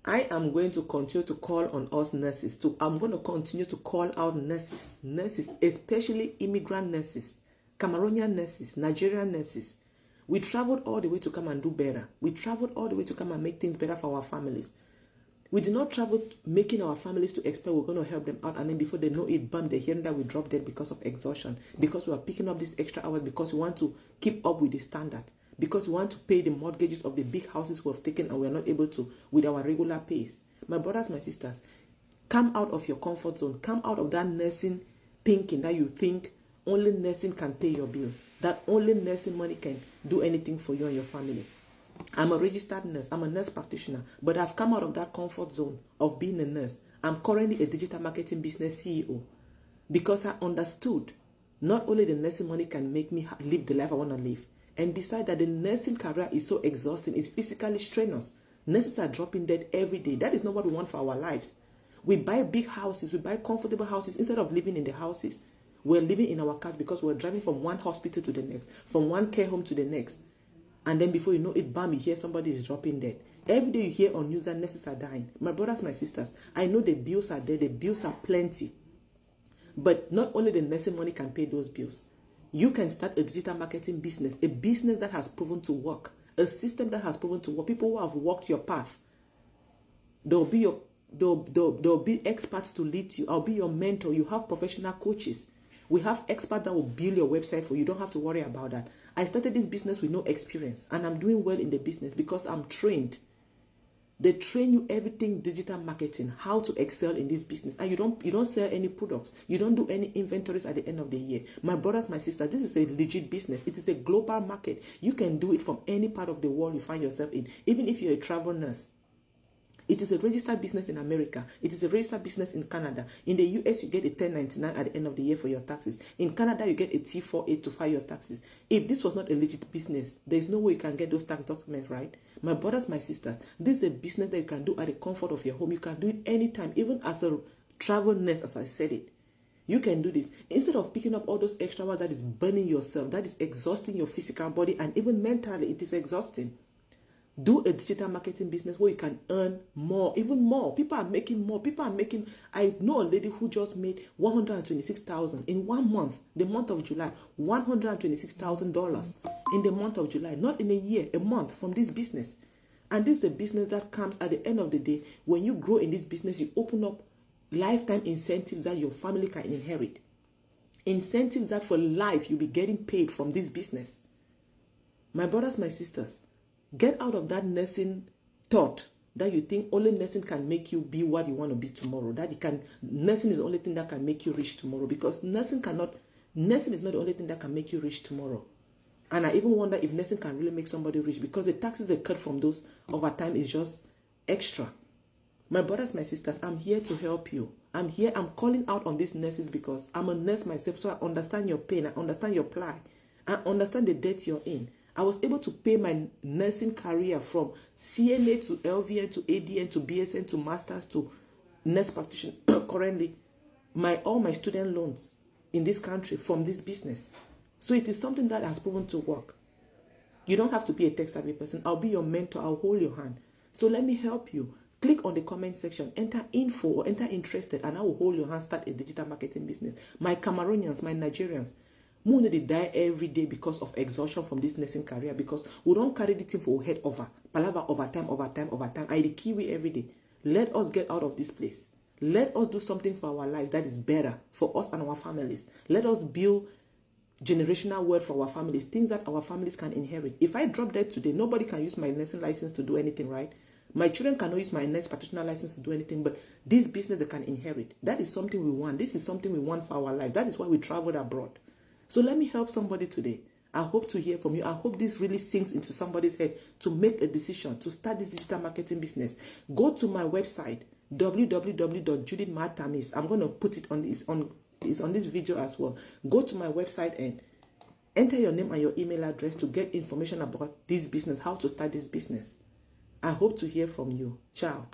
I am going to continue to call on us nurses. I'm going to continue to call out nurses, especially immigrant nurses, Cameroonian nurses, Nigerian nurses. We traveled all the way to come and do better. We traveled all the way to come and make things better for our families. We did not travel making our families to expect we're going to help them out, and then before they know it, bam, they're hearing that we dropped dead because of exhaustion, because we are picking up these extra hours, because we want to keep up with the standard, because we want to pay the mortgages of the big houses we have taken and we're not able to with our regular pays. My brothers, my sisters, come out of your comfort zone. Come out of that nursing thinking that you think only nursing can pay your bills, that only nursing money can do anything for you and your family. I'm a registered nurse. I'm a nurse practitioner, but I've come out of that comfort zone of being a nurse. I'm currently a digital marketing business CEO because I understood not only the nursing money can make me live the life I want to live, and besides that, the nursing career is so exhausting. It's physically strenuous. Nurses are dropping dead every day. That is not what we want for our lives. We buy big houses. We buy comfortable houses. Instead of living in the houses, we're living in our cars because we're driving from one hospital to the next, from one care home to the next. And then before you know it, bam, you hear somebody is dropping dead. Every day you hear on news that nurses are dying. My brothers, my sisters, I know the bills are there. The bills are plenty. But not only the nursing money can pay those bills. You can start a digital marketing business, a business that has proven to work, a system that has proven to work. People who have walked your path. There'll be experts to lead you. I'll be your mentor. You have professional coaches. We have experts that will build your website for you. You don't have to worry about that. I started this business with no experience, and I'm doing well in the business because I'm trained. They train you everything digital marketing, how to excel in this business. And you don't sell any products. You don't do any inventories at the end of the year. My brothers, my sisters, this is a legit business. It is a global market. You can do it from any part of the world you find yourself in, even if you're a travel nurse. It is a registered business in America. It is a registered business in Canada. In the US, you get a 1099 at the end of the year for your taxes. In Canada, you get a T48 to file your taxes. If this was not a legit business, there's no way you can get those tax documents, right? My brothers, my sisters, this is a business that you can do at the comfort of your home. You can do it anytime, even as a travel nurse, as I said it. You can do this. Instead of picking up all those extra hours that is burning yourself, that is exhausting your physical body, and even mentally, it is exhausting. Do a digital marketing business where you can earn more, even more. People are making more. I know a lady who just made $126,000 in 1 month, the month of July, $126,000 in the month of July, not in a year, a month from this business. And this is a business that comes at the end of the day. When you grow in this business, you open up lifetime incentives that your family can inherit. Incentives that for life you'll be getting paid from this business. My brothers, my sisters, get out of that nursing thought that you think only nursing can make you be what you want to be tomorrow. Nursing is the only thing that can make you rich tomorrow, because nursing is not the only thing that can make you rich tomorrow. And I even wonder if nursing can really make somebody rich, because the taxes they cut from those overtime is just extra. My brothers, my sisters, I'm here to help you. I'm calling out on these nurses because I'm a nurse myself, so I understand your pain, I understand your plight, I understand the debt you're in. I was able to pay my nursing career from CNA to LVN to ADN to BSN to Masters to nurse practitioner currently. All my student loans in this country from this business. So it is something that has proven to work. You don't have to be a tech-savvy person. I'll be your mentor. I'll hold your hand. So let me help you. Click on the comment section, enter info or enter interested, and I will hold your hand, start a digital marketing business. My Cameroonians, my Nigerians, more they die every day because of exhaustion from this nursing career, because we don't carry the thing for head over. Palava overtime. I the kiwi every day. Let us get out of this place. Let us do something for our lives that is better for us and our families. Let us build generational wealth for our families, things that our families can inherit. If I drop dead today, nobody can use my nursing license to do anything, right? My children cannot use my nurse practitioner license to do anything, but this business they can inherit. That is something we want. This is something we want for our life. That is why we traveled abroad. So let me help somebody today. I hope to hear from you. I hope this really sinks into somebody's head to make a decision to start this digital marketing business. Go to my website, www.judithmartamis. I'm going to put it on this video as well. Go to my website and enter your name and your email address to get information about this business, how to start this business. I hope to hear from you. Ciao.